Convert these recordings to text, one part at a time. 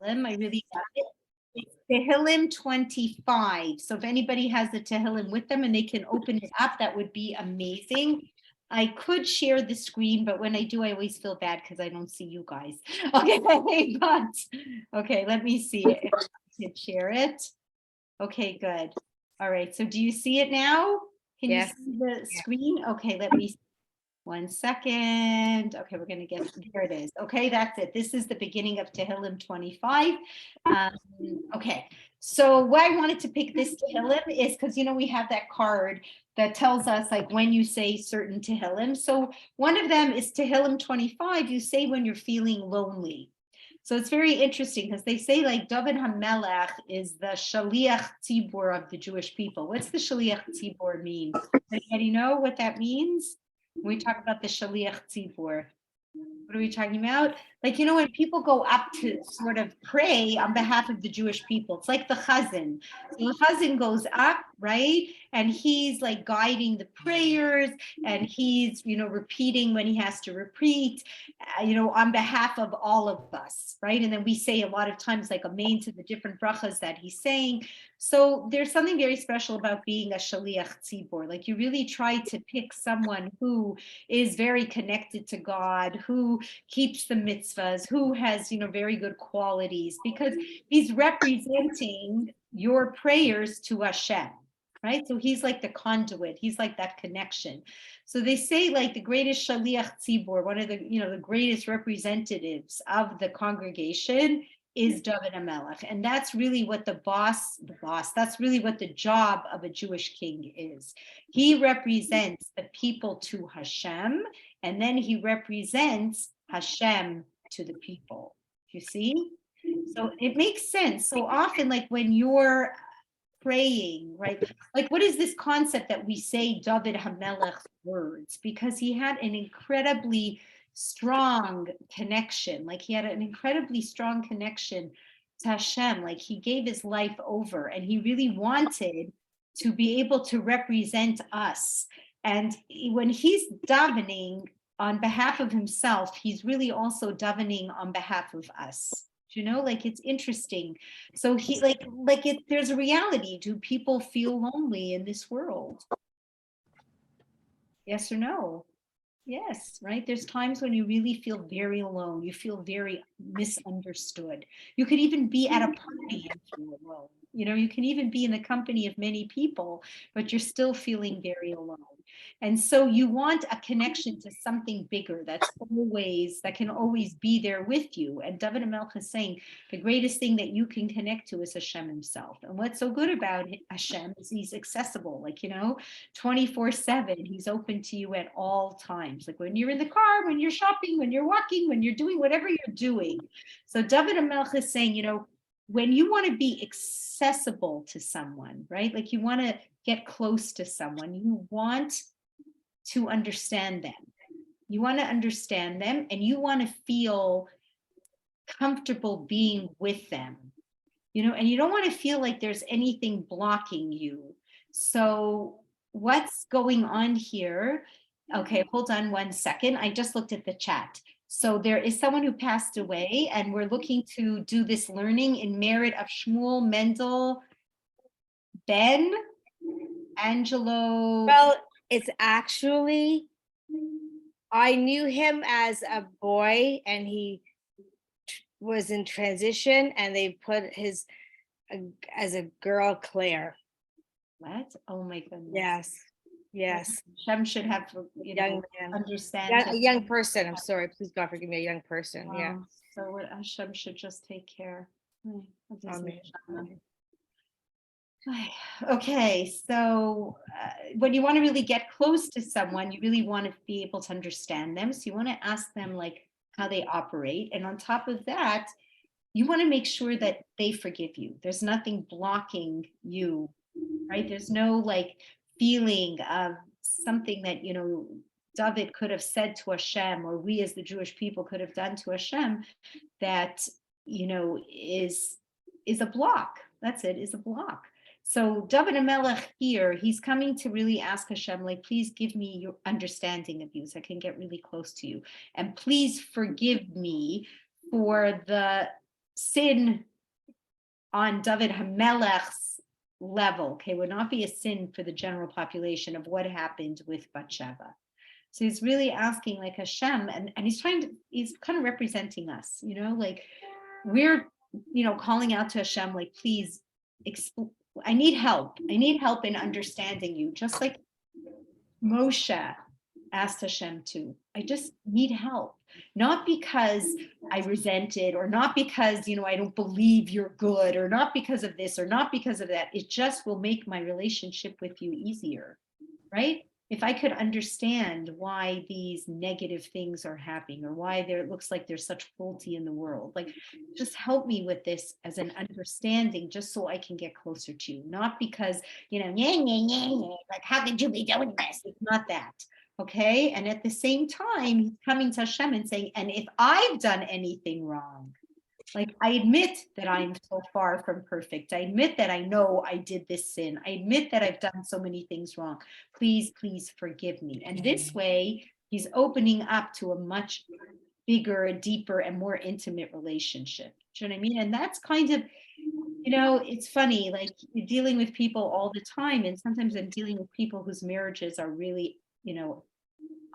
Tehillim. I really love it. It's Tehillim 25. So if anybody has the Tehillim with them and they can open it up, that would be amazing. I could share the screen, but when I do, I always feel bad because I don't see you guys. Okay, but okay, let me see if I can share it. Okay, good. All right, so do you see it now? Can you see the screen? Okay, let me see. 1 second. Okay, we're going to get, here it is. Okay, that's it. This is the beginning of Tehillim 25. Okay, so why I wanted to pick this Tehillim is because, you know, we have that card that tells us like when you say certain Tehillim. So one of them is Tehillim 25, you say when you're feeling lonely. So it's very interesting because they say like David HaMelech is the Shaliach Tzibur of the Jewish people. What's the Shaliach Tzibur mean? Anybody know what that means? When we talk about the Shaliach Tzibur, what are we talking about? Like, you know, when people go up to sort of pray on behalf of the Jewish people, it's like the Chazan. So the Chazan goes up, right? And he's like guiding the prayers and he's, you know, repeating when he has to repeat, you know, on behalf of all of us, right? And then we say a lot of times like amen to the different brachas that he's saying. So there's something very special about being a Shaliach Tzibur. Like you really try to pick someone who is very connected to God, who keeps the mitzvahs, who has, you know, very good qualities, because he's representing your prayers to Hashem, right? So he's like the conduit, he's like that connection. So they say like the greatest Shaliach Tzibur, one of the, you know, the greatest representatives of the congregation is David HaMelech. And that's really what that's really what the job of a Jewish king is. He represents the people to Hashem, and then he represents Hashem to the people. You see? So it makes sense. So often, like when you're praying, right? Like what is this concept that we say David HaMelech's words? Because he had an incredibly strong connection. Like he had an incredibly strong connection to Hashem. Like he gave his life over and he really wanted to be able to represent us. And when he's davening on behalf of himself, he's really also davening on behalf of us. You know, like it's interesting. So he there's a reality. Do people feel lonely in this world? Yes or no? Yes, right? There's times when you really feel very alone. You feel very misunderstood. You could even be at a party and feel alone. You know, you can even be in the company of many people, but you're still feeling very alone. And so you want a connection to something bigger that can always be there with you. And David HaMelech is saying the greatest thing that you can connect to is Hashem himself. And what's so good about Hashem is he's accessible, like, you know, 24/7. He's open to you at all times. Like when you're in the car, when you're shopping, when you're walking, when you're doing whatever you're doing. So David HaMelech is saying, you know, when you want to be accessible to someone, right? Like you want to get close to someone, you want to understand them. You want to understand them and you want to feel comfortable being with them, you know, and you don't want to feel like there's anything blocking you. So what's going on here? Okay, hold on 1 second. I just looked at the chat. So there is someone who passed away and we're looking to do this learning in merit of Shmuel Mendel Ben Angelo. Well, it's actually, I knew him as a boy and he was in transition and they put his as a girl Claire. What? Oh my goodness. Yes. Shem should have, you know, understand. A young person. I'm sorry. Please God forgive me. A young person. Yeah. So what Hashem should just take care. Okay, so when you want to really get close to someone, you really want to be able to understand them. So you want to ask them like how they operate. And on top of that, you want to make sure that they forgive you. There's nothing blocking you, right? There's no like feeling of something that, you know, David could have said to Hashem, or we as the Jewish people could have done to Hashem that, you know, is a block. That's it, is a block. So David HaMelech here, he's coming to really ask Hashem, like, please give me your understanding of you so I can get really close to you. And please forgive me for the sin on David HaMelech's level, okay, would not be a sin for the general population of what happened with Bathsheba. So he's really asking like Hashem, and he's kind of representing us, like we're, calling out to Hashem, like, please, I need help. I need help in understanding you, just like Moshe asked Hashem to. I just need help, not because I resent it, or not because, I don't believe you're good, or not because of this, or not because of that. It just will make my relationship with you easier, right? If I could understand why these negative things are happening, or why it looks like there's such cruelty in the world, like just help me with this as an understanding, just so I can get closer to you, not because, like, how could you be doing this? It's not that. Okay. And at the same time, he's coming to Hashem and saying, and if I've done anything wrong, like, I admit that I'm so far from perfect. I admit that I know I did this sin. I admit that I've done so many things wrong. Please, please forgive me. And this way, he's opening up to a much bigger, deeper, and more intimate relationship. Do you know what I mean? And that's kind of, it's funny, like, you're dealing with people all the time. And sometimes I'm dealing with people whose marriages are really,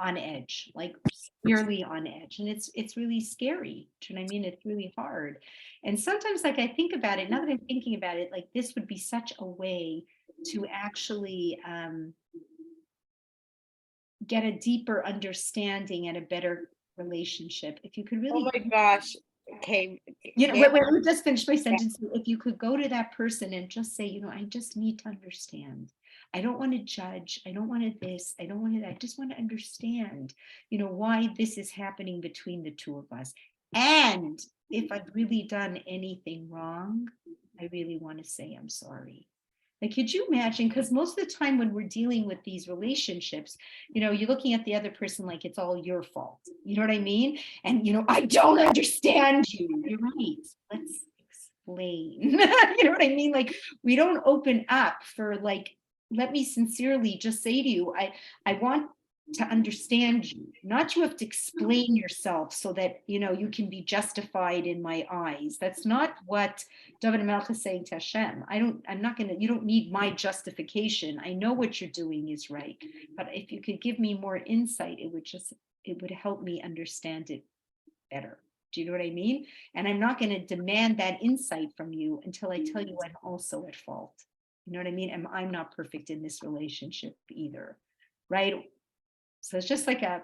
on edge, like severely on edge. And it's really scary. Do you know what I mean? It's really hard. And sometimes, like, I think about it, now that I'm thinking about it, like, this would be such a way to actually get a deeper understanding and a better relationship. If you could really, oh my gosh. Okay. wait, let me just finish my sentence. If you could go to that person and just say, I just need to understand. I don't want to judge. I don't want to this. I don't want to that. I just want to understand, why this is happening between the two of us. And if I've really done anything wrong, I really want to say I'm sorry. Like, could you imagine? Because most of the time when we're dealing with these relationships, you're looking at the other person like it's all your fault. You know what I mean? And, I don't understand you. You're right. Let's explain. You know what I mean? Like, we don't open up for, like, let me sincerely just say to you, I want to understand you, not you have to explain yourself so that, you can be justified in my eyes. That's not what David HaMelech is saying to Hashem. You don't need my justification. I know what you're doing is right. But if you could give me more insight, it would help me understand it better. Do you know what I mean? And I'm not going to demand that insight from you until I tell you I'm also at fault. You know what I mean? And I'm not perfect in this relationship either, right? So it's just like it's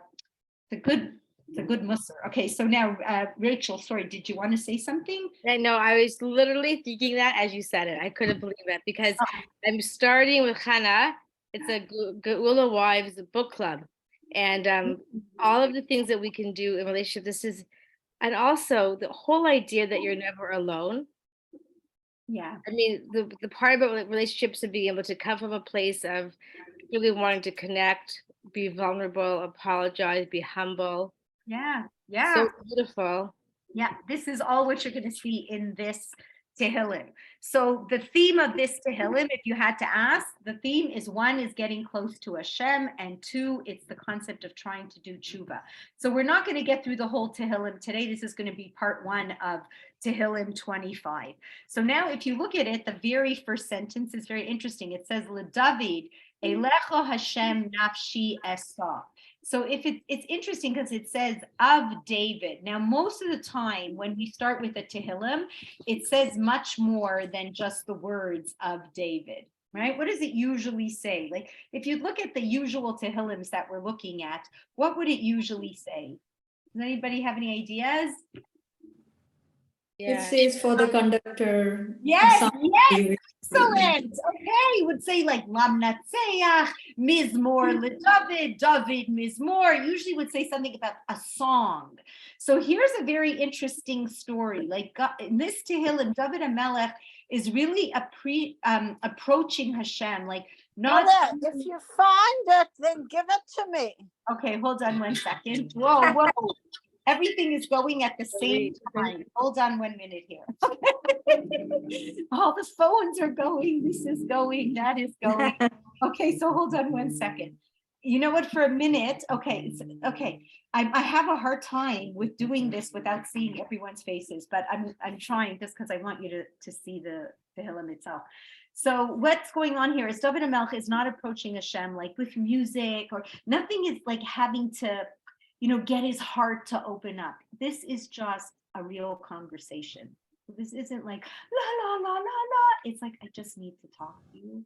a good mussar. Okay, so now Rachel, sorry, did you want to say something? I know, I was literally thinking that as you said it. I couldn't believe it because I'm starting with Hannah. It's a Geula Wives book club, and all of the things that we can do in relationship. And also the whole idea that you're never alone. Yeah. I mean, the part about relationships and being able to come from a place of really wanting to connect, be vulnerable, apologize, be humble. Yeah. Yeah. So beautiful. Yeah. This is all what you're going to see in this Tehillim. So the theme of this Tehillim, if you had to ask, the theme is, 1 is getting close to Hashem, and 2, it's the concept of trying to do tshuva. So we're not going to get through the whole Tehillim today. This is going to be part 1 of Tehillim 25. So now if you look at it, the very first sentence is very interesting. It says, LeDavid, Elecho Hashem nafshi esah. So if it's interesting because it says of David. Now, most of the time when we start with a Tehillim, it says much more than just the words of David, right? What does it usually say? Like, if you look at the usual Tehillims that we're looking at, what would it usually say? Does anybody have any ideas? Yeah. It says for the conductor. Yes, yes, excellent. Okay, it would say like Lam Natseach, Mizmor LeDavid, David Mizmor. Usually would say something about a song. So here's a very interesting story. Like God, in this Tehillim, David HaMelech is really approaching Hashem, like not. If you find it, then give it to me. Okay, hold on 1 second. Whoa, whoa. Everything is going at the same time. Hold on 1 minute here. All the phones are going. This is going. That is going. Okay, so hold on 1 second. you know what, for a minute, okay, okay. I have a hard time with doing this without seeing everyone's faces, but I'm trying just because I want you to see the Tehillim itself. So what's going on here is David HaMelech is not approaching Hashem like with music or nothing is like having to, get his heart to open up. This is just a real conversation. This isn't like la la la la la. It's like I just need to talk to you.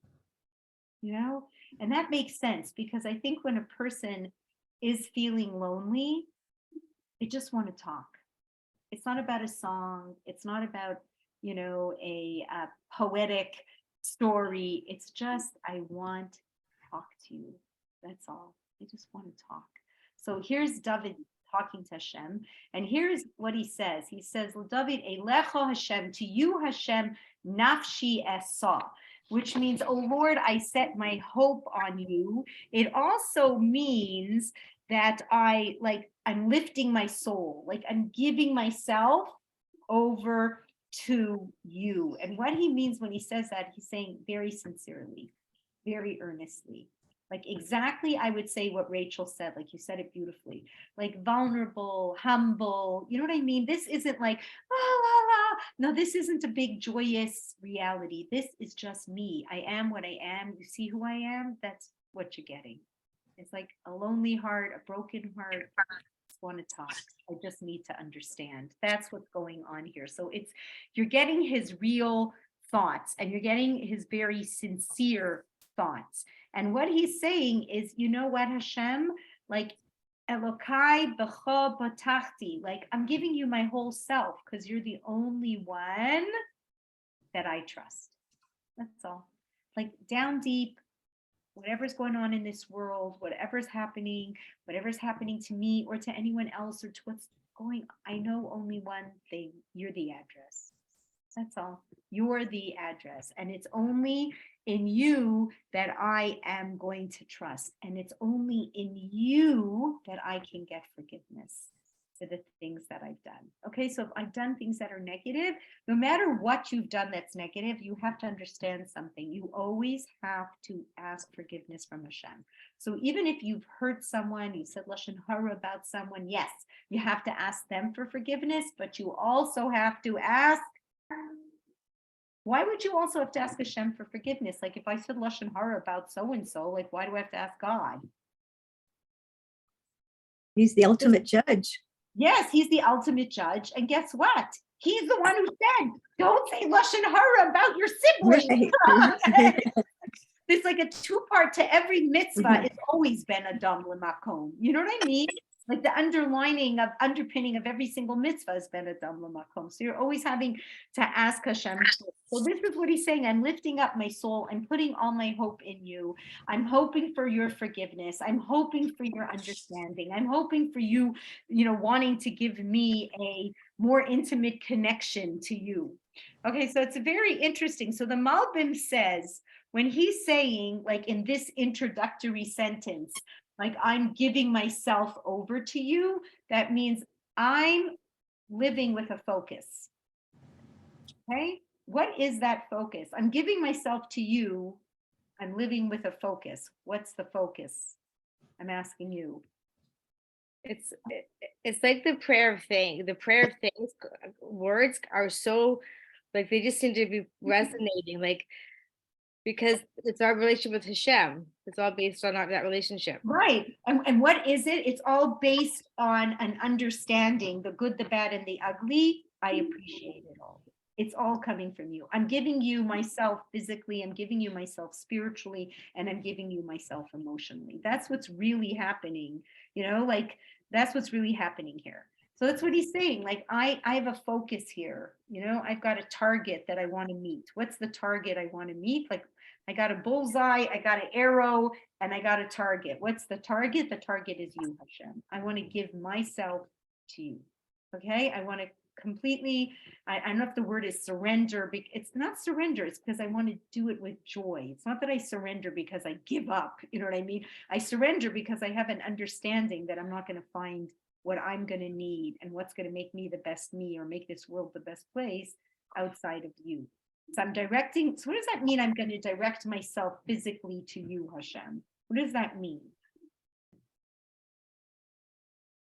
And that makes sense because I think when a person is feeling lonely, they just want to talk. It's not about a song. It's not about, a poetic story. It's just, I want to talk to you. That's all. I just want to talk. So here's David talking to Hashem. And here's what he says. He says, David, Elecho Hashem, to you Hashem, nafshi esa, which means, oh Lord, I set my hope on you. It also means that I'm lifting my soul, like I'm giving myself over to you. And what he means when he says that, he's saying very sincerely, very earnestly. Like exactly, I would say what Rachel said, like you said it beautifully, like vulnerable, humble, you know what I mean? This isn't like, la, la, la. No, this isn't a big joyous reality. This is just me. I am what I am. You see who I am? That's what you're getting. It's like a lonely heart, a broken heart. I just want to talk. I just need to understand. That's what's going on here. So you're getting his real thoughts and you're getting his very sincere thoughts. And what he's saying is, you know what, Hashem, like Elokai b'cho b'tachti, like I'm giving you my whole self because you're the only one that I trust. That's all. Like down deep, whatever's going on in this world, whatever's happening to me or to anyone else or to what's going, I know only one thing, you're the address. That's all. You're the address. And it's only in you that I am going to trust. And it's only in you that I can get forgiveness for the things that I've done. Okay, so if I've done things that are negative, no matter what you've done that's negative, you have to understand something. You always have to ask forgiveness from Hashem. So even if you've hurt someone, you said Lashon Hara about someone, yes, you have to ask them for forgiveness, but you also have to ask, why would you also have to ask Hashem for forgiveness? Like if I said Lashon Hara about so-and-so, like why do I have to ask God? He's the ultimate judge. Yes, he's the ultimate judge. And guess what? He's the one who said, don't say Lashon Hara about your sibling. Right. There's like a two-part to every mitzvah. It's always been a dam l'makom. You know what I mean? Like the underpinning of every single mitzvah has been a dam l'makom. So you're always having to ask Hashem. So this is what he's saying. I'm lifting up my soul. I'm putting all my hope in you. I'm hoping for your forgiveness. I'm hoping for your understanding. I'm hoping for you, wanting to give me a more intimate connection to you. Okay, so it's very interesting. So the Malbim says, when he's saying, like in this introductory sentence, like I'm giving myself over to you, that means I'm living with a focus. Okay, what is that focus? I'm giving myself to you. I'm living with a focus. What's the focus? I'm asking you. It's like the prayer of things. The prayer of things words are so like they just seem to be resonating, like because it's our relationship with Hashem. It's all based on that relationship. Right. And what is it? It's all based on an understanding, the good, the bad, and the ugly. I appreciate it all. It's all coming from you. I'm giving you myself physically, I'm giving you myself spiritually, and I'm giving you myself emotionally. That's what's really happening, like that's what's really happening here. So that's what he's saying. Like, I have a focus here, I've got a target that I want to meet. What's the target I want to meet? Like, I got a bullseye, I got an arrow, and I got a target. What's the target? The target is you, Hashem. I want to give myself to you. Okay. I want to completely, I don't know if the word is surrender. It's not surrender. It's because I want to do it with joy. It's not that I surrender because I give up. You know what I mean? I surrender because I have an understanding that I'm not going to find what I'm going to need and what's going to make me the best me or make this world the best place outside of you. So I'm directing. So what does that mean? I'm going to direct myself physically to you, Hashem. What does that mean?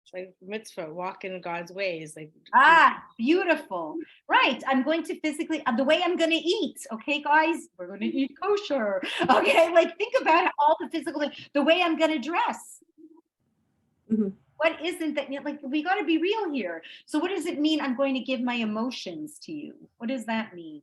It's like mitzvah, walk in God's ways. Like, Ah, beautiful. Right. I'm going to physically, the way I'm going to eat. Okay, guys, we're going to eat kosher. Okay. Like, think about all the physical, the way I'm going to dress. Mhm. What isn't that? Like, we got to be real here. So what does it mean? I'm going to give my emotions to you. What does that mean?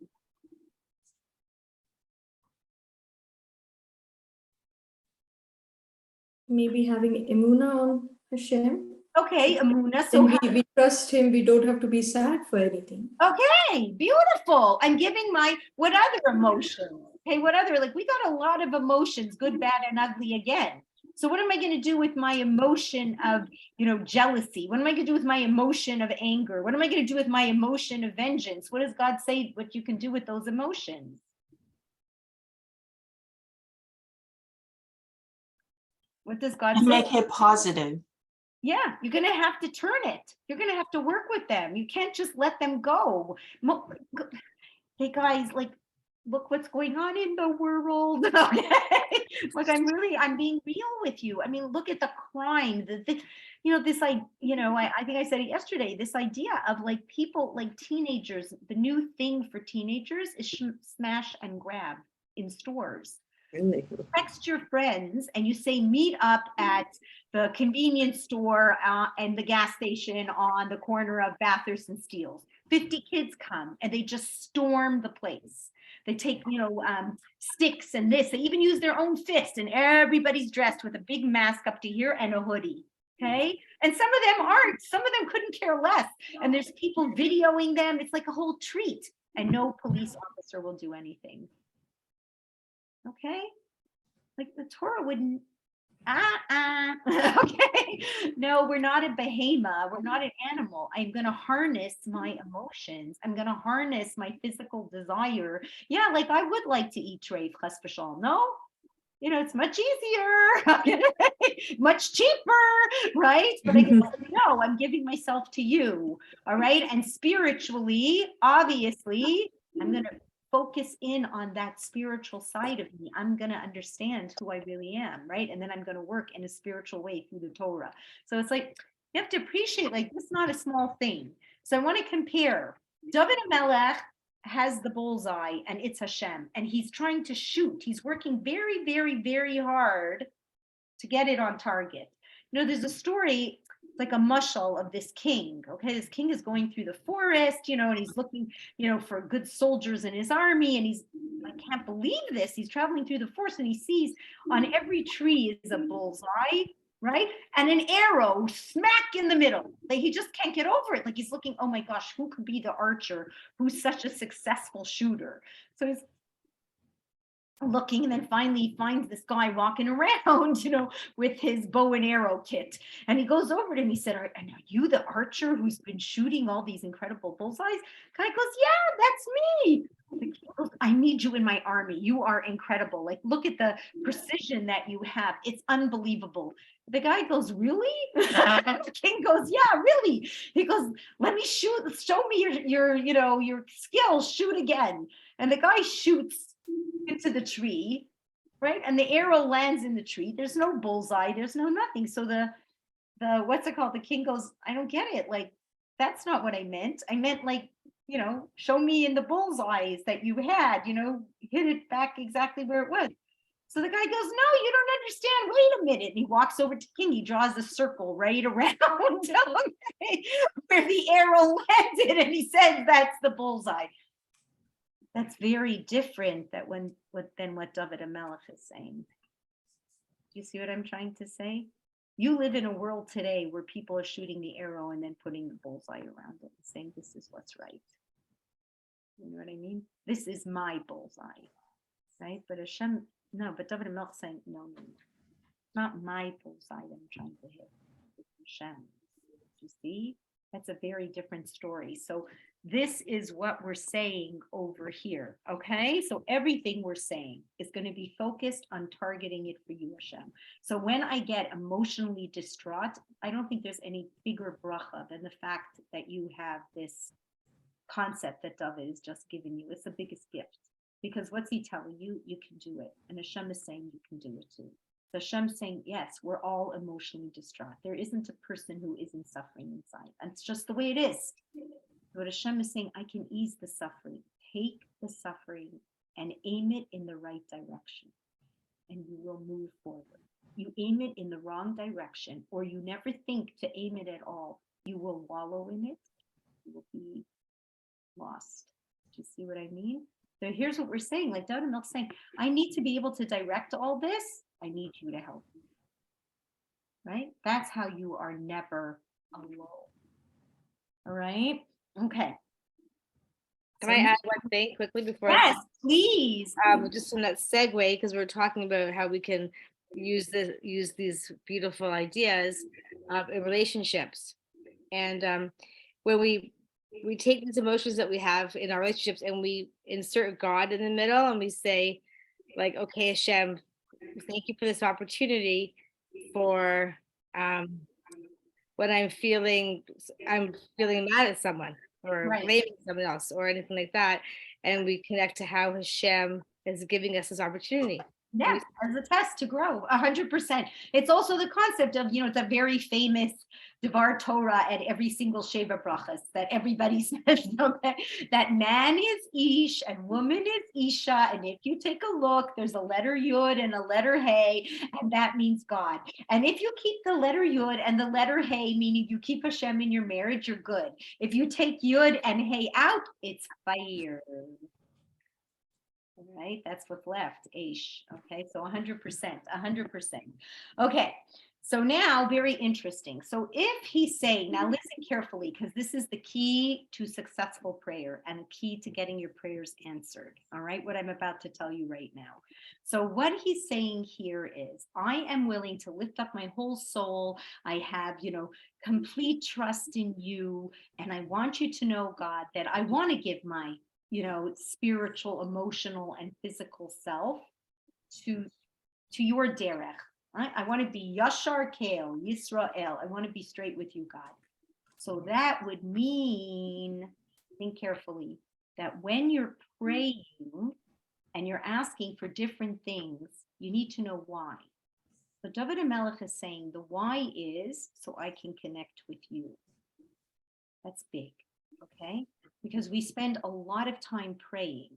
Maybe having emuna on Hashem. Okay, Amuna. So Then we trust him. We don't have to be sad for anything. okay, beautiful. I'm giving my, what other emotions? Okay, what other, like, we got a lot of emotions, good, bad, and ugly again. So what am I going to do with my emotion of, jealousy? What am I going to do with my emotion of anger? What am I going to do with my emotion of vengeance? What does God say what you can do with those emotions? What does God say? Make it positive. Yeah, you're going to have to turn it. You're going to have to work with them. You can't just let them go. Hey guys, like, look what's going on in the world. Okay. Like, I'm being real with you. I mean, look at the crime, I think I said it yesterday, this idea of like people, like teenagers, the new thing for teenagers is smash and grab in stores. Really? Text your friends and you say, meet up at the convenience store and the gas station on the corner of Bathurst and Steeles. 50 kids come and they just storm the place. They take, sticks and this, they even use their own fist, and everybody's dressed with a big mask up to here and a hoodie. Okay. And some of them aren't, some of them couldn't care less. And there's people videoing them. It's like a whole treat, and no police officer will do anything. Okay. Like the Torah wouldn't, okay. No, we're not a behemoth. We're not an animal. I'm going to harness my emotions. I'm going to harness my physical desire. Yeah, like I would like to eat treif, ches v'shalom. No, it's much easier, much cheaper, right? But I guess, no, I'm giving myself to you. All right. And spiritually, obviously, I'm going to focus in on that spiritual side of me. I'm going to understand who I really am, right? And then I'm going to work in a spiritual way through the Torah. So it's like, you have to appreciate, like, this is not a small thing. So I want to compare. David HaMelech has the bullseye, and it's Hashem, and he's trying to shoot. He's working very, very, very hard to get it on target. There's a story, like a mushal of this king. Okay, this king is going through the forest, and he's looking, for good soldiers in his army, and I can't believe this. He's traveling through the forest and he sees on every tree is a bullseye, right? And an arrow smack in the middle. Like, he just can't get over it. Like, he's looking, oh my gosh, who could be the archer who's such a successful shooter? So he's looking, and then finally he finds this guy walking around, with his bow and arrow kit. And he goes over to him. He said, are you the archer who's been shooting all these incredible bullseyes? Guy goes, yeah, that's me. The king goes, I need you in my army. You are incredible. Like, look at the precision that you have. It's unbelievable. The guy goes, really? The king goes, yeah, really. He goes, let me shoot. Show me your skills. Shoot again. And the guy shoots into the tree, right? And the arrow lands in the tree. There's no bullseye. There's no nothing. So the what's it called? The king goes, I don't get it. Like, that's not what I meant. I meant, like, show me in the bullseyes that you had, hit it back exactly where it was. So the guy goes, no, you don't understand. Wait a minute. And he walks over to King. He draws a circle right around where the arrow landed. And he says, that's the bullseye. That's very different than what David HaMelech is saying. Do you see what I'm trying to say? You live in a world today where people are shooting the arrow and then putting the bullseye around it and saying, this is what's right. You know what I mean? This is my bullseye, right? But Hashem, no, but David HaMelech saying, no, it's not my bullseye that I'm trying to hit. It's Hashem. You see? That's a very different story. So this is what we're saying over here, okay? So everything we're saying is going to be focused on targeting it for you, Hashem. So when I get emotionally distraught, I don't think there's any bigger bracha than the fact that you have this concept that David is just giving you. It's the biggest gift, because what's he telling you? You can do it. And Hashem is saying you can do it too. So Hashem's saying, yes, we're all emotionally distraught. There isn't a person who isn't suffering inside. And it's just the way it is. But Hashem is saying, I can ease the suffering. Take the suffering and aim it in the right direction, and you will move forward. You aim it in the wrong direction, or you never think to aim it at all, you will wallow in it. You will be lost. Do you see what I mean? So here's what we're saying, like Dowd and Milk saying, I need to be able to direct all this. I need you to help me. Right? That's how you are never alone. All right? Okay. Can I add one thing quickly before? Yes, please. Just on that segue, because we're talking about how we can use these beautiful ideas in relationships, and when we take these emotions that we have in our relationships and we insert God in the middle, and we say, like, okay, Hashem, thank you for this opportunity for when I'm feeling mad at someone, or Right. blaming someone else, or anything like that, and we connect to how Hashem is giving us this opportunity. Yeah, as a test to grow, 100%. It's also the concept of, it's a very famous Devar Torah at every single Sheva Brachas that everybody says, that man is Ish and woman is Isha. And if you take a look, there's a letter Yud and a letter Hey, and that means God. And if you keep the letter Yud and the letter Hey, meaning you keep Hashem in your marriage, you're good. If you take Yud and Hey out, it's fire. All right, that's what's left, Aish. Okay, so 100%, 100%. Okay, so now very interesting. So if he's saying, now listen carefully, because this is the key to successful prayer and the key to getting your prayers answered. All right, what I'm about to tell you right now. So what he's saying here is, I am willing to lift up my whole soul. I have, complete trust in you. And I want you to know, God, that I want to give my spiritual, emotional, and physical self to your derech. Right? I want to be Yashar Kael, Yisrael. I want to be straight with you, God. So that would mean, think carefully, that when you're praying and you're asking for different things, you need to know why. So David HaMelech is saying the why is so I can connect with you. That's big, okay? Because we spend a lot of time praying.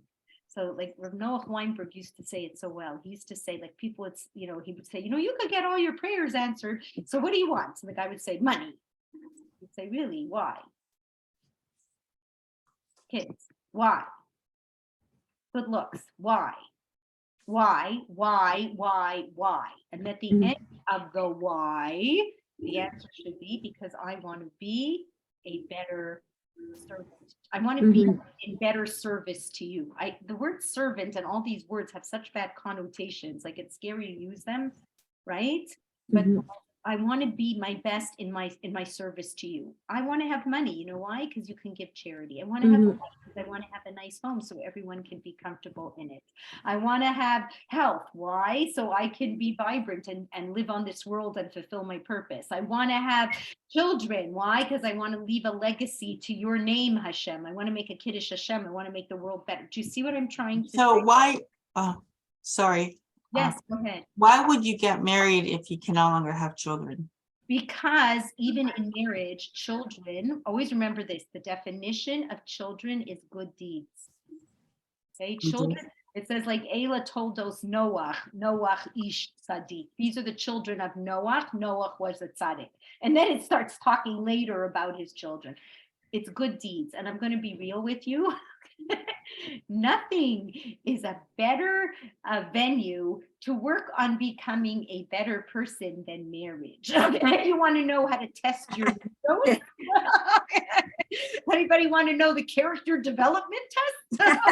So like Rav Noach Weinberg used to say it so well. He used to say, like, people would, he would say, you could get all your prayers answered. So what do you want? So the guy would say, money. He'd say, really? Why? Kids, why? Good looks, why? Why? And at the end of the why, the answer should be because I want to be a better servant. I want to be in better service to you. The word servant and all these words have such bad connotations. Like, it's scary to use them, right? But I want to be my best in my service to you. I want to have money. You know why? Because you can give charity. I want to have money because I want to have a nice home so everyone can be comfortable in it. I want to have health. Why? So I can be vibrant and live on this world and fulfill my purpose. I want to have children. Why? Because I want to leave a legacy to your name, Hashem. I want to make a Kiddush Hashem. I want to make the world better. Do you see what I'm trying to say? So why, sorry. Yes, go ahead. Why would you get married if you can no longer have children? Because even in marriage, children, always remember this, the definition of children is good deeds. Okay, children, it says like Eila toldos Noach ish tzaddik. These are the children of Noach. Noach was a tzaddik. And then it starts talking later about his children. It's good deeds. And I'm going to be real with you. Nothing is a better venue to work on becoming a better person than marriage. Okay, you want to know how to test your nose? Anybody want to know the character development test?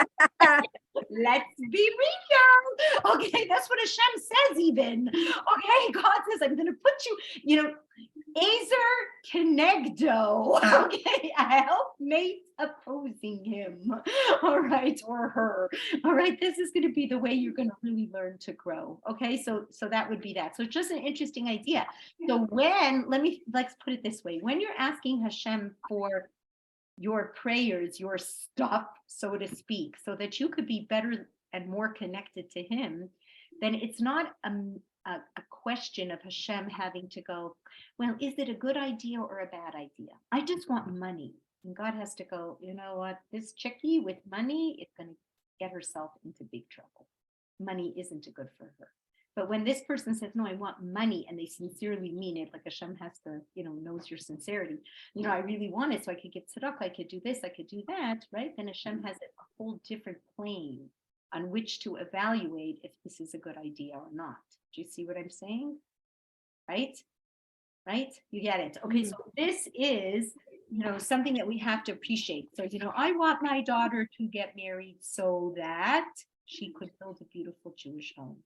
Let's be real. Okay, that's what Hashem says even. Okay, God says, I'm going to put you, Ezer Kenegdo, okay, a helpmate opposing him, all right, or her, all right. This is going to be the way you're going to really learn to grow. Okay, so that would be that. So it's just an interesting idea. So let's put it this way: when you're asking Hashem for your prayers, your stuff, so to speak, so that you could be better and more connected to Him, then it's not a question of Hashem having to go, well, is it a good idea or a bad idea? I just want money. And God has to go, you know what, this chickie with money, it's going to get herself into big trouble. Money isn't good for her. But when this person says, no, I want money, and they sincerely mean it, like Hashem has to, knows your sincerity. I really want it so I could get tzedakah, I could do this, I could do that, right? Then Hashem has a whole different plane on which to evaluate if this is a good idea or not. Do you see what I'm saying? Right? Right? You get it. Okay, so this is, something that we have to appreciate. So, I want my daughter to get married so that she could build a beautiful Jewish home,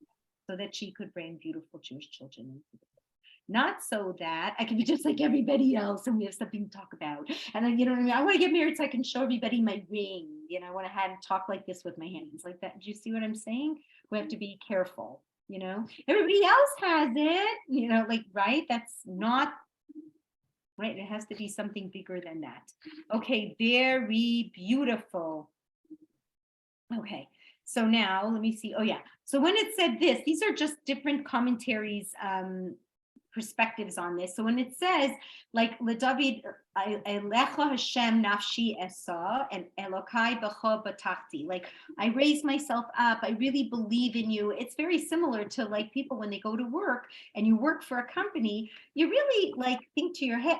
so that she could bring beautiful Jewish children into the world. Not so that I can be just like everybody else and we have something to talk about. And then, what I mean? I want to get married so I can show everybody my ring. I want to have talk like this with my hands like that. Do you see what I'm saying? We have to be careful. Everybody else has it, right? That's not right. It has to be something bigger than that. Okay, very beautiful. Okay. So now let me see. Oh yeah. So when it said this, these are just different commentaries, perspectives on this. So when it says like LeDavid, Elecha Hashem nafshi esa and Elokai b'cho batachti, like I raise myself up, I really believe in you. It's very similar to like people when they go to work and you work for a company, you really like think to your head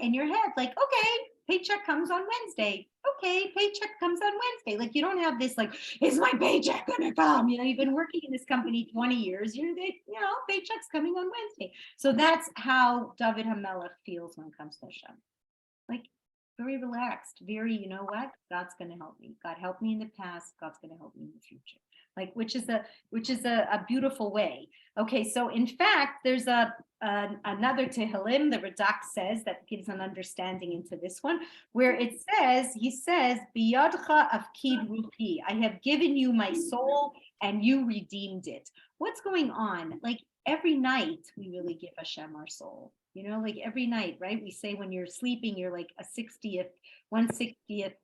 like, okay, paycheck comes on Wednesday. Okay, paycheck comes on Wednesday. Like you don't have this like, is my paycheck gonna come? You've been working in this company 20 years. Paycheck's coming on Wednesday. So that's how David HaMelech feels when it comes to Hashem. Like very relaxed, very, you know what? God's gonna help me. God helped me in the past. God's gonna help me in the future. Like which is a beautiful way. Okay, so in fact, there's another Tehillim, the Radak says, that gives an understanding into this one, where he says, Biyadcha afkid ruchi, I have given you my soul and you redeemed it. What's going on? Like every night we really give Hashem our soul. Like every night, right? We say when you're sleeping, you're like 1/60th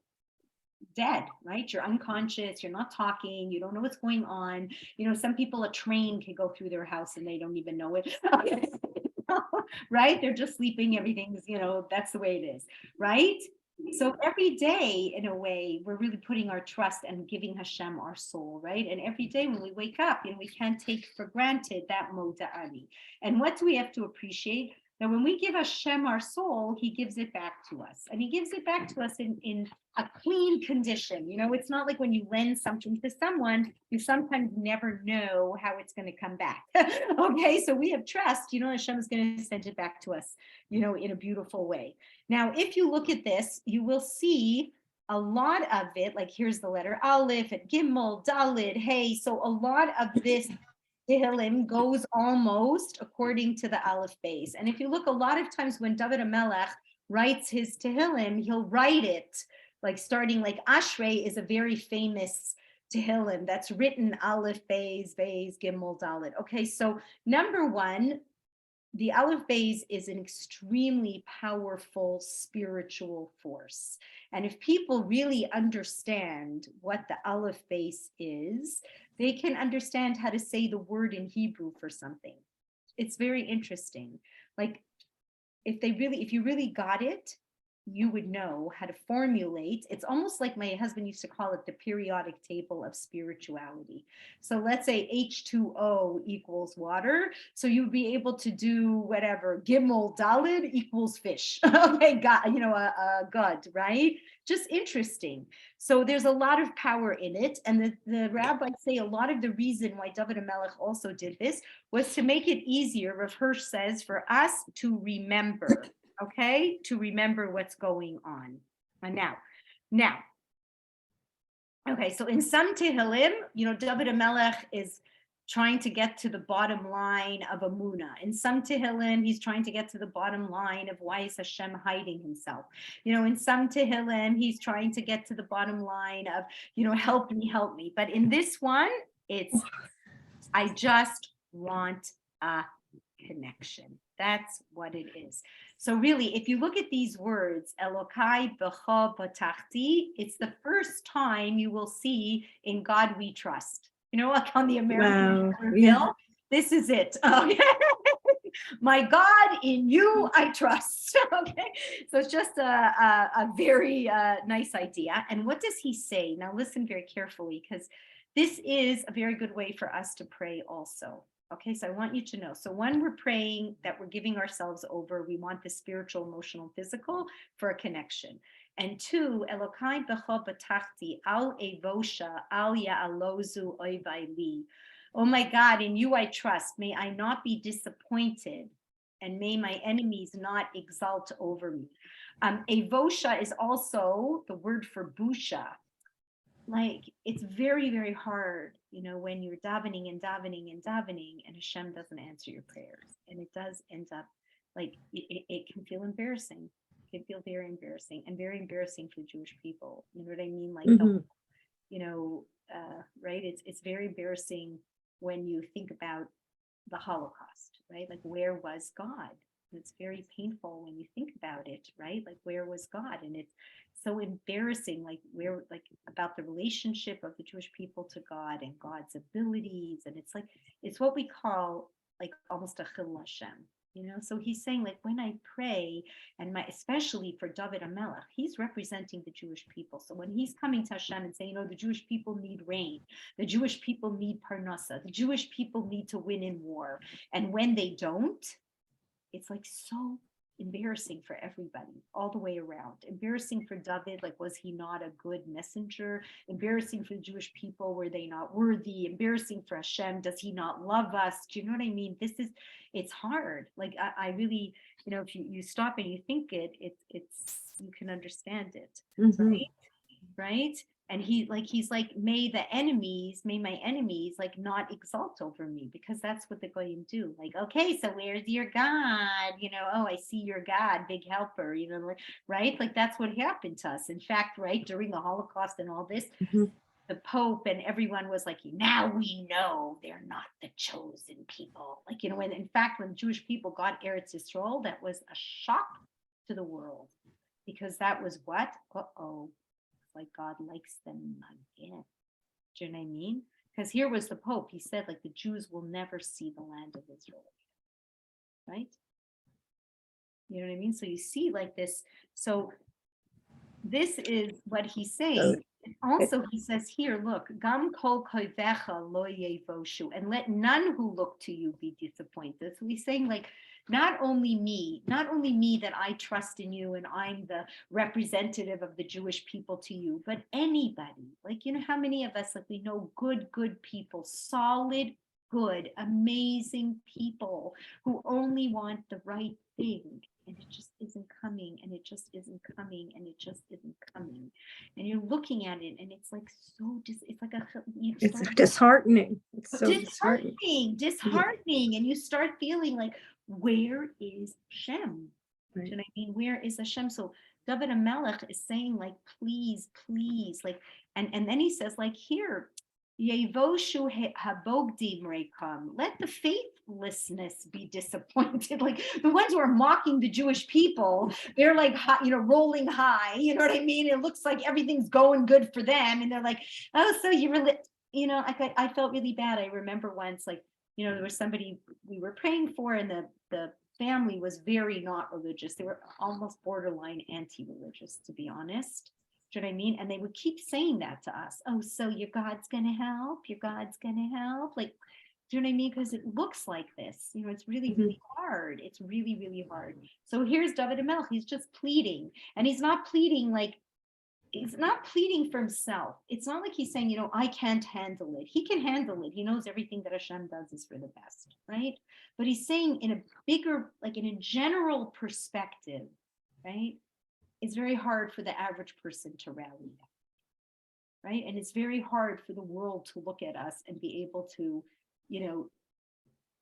dead, right? You're unconscious, you're not talking, you don't know what's going on. Some people, a train can go through their house and they don't even know it. Right? They're just sleeping, everything's, that's the way it is, right? So every day, in a way, we're really putting our trust and giving Hashem our soul, right? And every day when we wake up, we can't take for granted that moda'ani. And what do we have to appreciate? That when we give Hashem our soul, he gives it back to us. And he gives it back to us in a clean condition. It's not like when you lend something to someone, you sometimes never know how it's going to come back. Okay, so we have trust, Hashem is going to send it back to us, in a beautiful way. Now, if you look at this, you will see a lot of it, like here's the letter Aleph, and Gimel, Dalid, Hey. So a lot of this Tehillim goes almost according to the Aleph base. And if you look, a lot of times when David HaMelech writes his Tehillim, he'll write it like starting like Ashrei is a very famous Tehillim that's written Aleph, Beis, Gimel, Dalet. Okay, so number one, the Aleph Beis is an extremely powerful spiritual force. And if people really understand what the Aleph Beis is, they can understand how to say the word in Hebrew for something. It's very interesting. Like if you really got it, you would know how to formulate. It's almost like my husband used to call it the periodic table of spirituality. So let's say H2O equals water. So you'd be able to do whatever, Gimel Dalid equals fish. Okay, God, God, right? Just interesting. So there's a lot of power in it. And the rabbis say a lot of the reason why David HaMelech also did this was to make it easier, Rav Hirsch says, for us to remember. Okay, to remember what's going on. And now, okay, so in some Tehillim, David HaMelech is trying to get to the bottom line of Amunah. In some Tehillim, he's trying to get to the bottom line of why is Hashem hiding himself. In some Tehillim, he's trying to get to the bottom line of, help me. But in this one, it's, I just want a connection. That's what it is. So really, if you look at these words, Elokai b'cho batachti, it's the first time you will see in God we trust. Like on the American bill, This is it. Okay. My God, in you I trust. Okay. So it's just a very nice idea. And what does he say? Now listen very carefully, because this is a very good way for us to pray also. Okay, so I want you to know. So when we're praying that we're giving ourselves over, we want the spiritual, emotional, physical for a connection. And two, Elokai b'cho b'tachti al evosha al ya'alozu oivai li. Oh my God, in you I trust. May I not be disappointed, and may my enemies not exult over me. Evosha is also the word for busha. Like, it's very, very hard, when you're davening and davening and davening, and Hashem doesn't answer your prayers. And it does end up like it can feel embarrassing. It can feel very embarrassing, and very embarrassing for the Jewish people. You know what I mean? Like, right? It's very embarrassing when you think about the Holocaust, right? Like, where was God? It's very painful when you think about it, right? Like, where was God? And it's so embarrassing, like about the relationship of the Jewish people to God and God's abilities. And it's what we call like almost a chil Hashem, So he's saying, like, when I pray, and especially for David HaMelech, he's representing the Jewish people. So when he's coming to Hashem and saying, the Jewish people need rain, the Jewish people need parnasa, the Jewish people need to win in war. And when they don't, it's like so embarrassing for everybody all the way around. Embarrassing for David, like, was he not a good messenger? Embarrassing for the Jewish people, were they not worthy? Embarrassing for Hashem, does he not love us? Do you know what I mean? It's hard. Like, I really, if you stop and you think it's you can understand it, right? And he's like, may my enemies like not exalt over me, because that's what the Goyim do. Like, okay, so where's your God? I see your God, big helper, right? Like, that's what happened to us. In fact, right, during the Holocaust and all this, the Pope and everyone was like, now we know they're not the chosen people. Like, when in fact, when Jewish people got Eretz Yisrael, that was a shock to the world, because that was what? Like, God likes them again. Do you know what I mean? Because here was the Pope. He said, like, the Jews will never see the land of Israel, right? You know what I mean? So you see, like, this. So this is what he's saying. Also, he says here, look, gam kol koivecha lo yevoshu, and let none who look to you be disappointed. So he's saying, like, not only me that I trust in you and I'm the representative of the Jewish people to you, but anybody. Like, how many of us, like, we know good people, solid, good, amazing people who only want the right thing. And it just isn't coming, and it just isn't coming, and it just isn't coming. And you're looking at it, and it's like it's disheartening. It's so disheartening. And you start feeling like, where is Hashem? Right. Do you know what I mean? Where is Hashem? So David HaMelech is saying, like, please, like, and then he says, like, here, Yevoshu habogdim rekam. Let the faithlessness be disappointed. Like, the ones who are mocking the Jewish people, they're like, rolling high. You know what I mean? It looks like everything's going good for them, and they're like, oh, so you really, I felt really bad. I remember once, like, there was somebody we were praying for, and the family was very not religious. They were almost borderline anti-religious, to be honest. Do you know what I mean? And they would keep saying that to us. Oh, so your God's going to help? Your God's going to help? Like, do you know what I mean? Because it looks like this. It's really, really hard. It's really, really hard. So here's David HaMelech. He's just pleading. And he's not pleading for himself. It's not like he's saying, I can't handle it. He can handle it. He knows everything that Hashem does is for the best, right? But he's saying in a bigger, like, in a general perspective, right? It's very hard for the average person to rally that, right? And it's very hard for the world to look at us and be able to,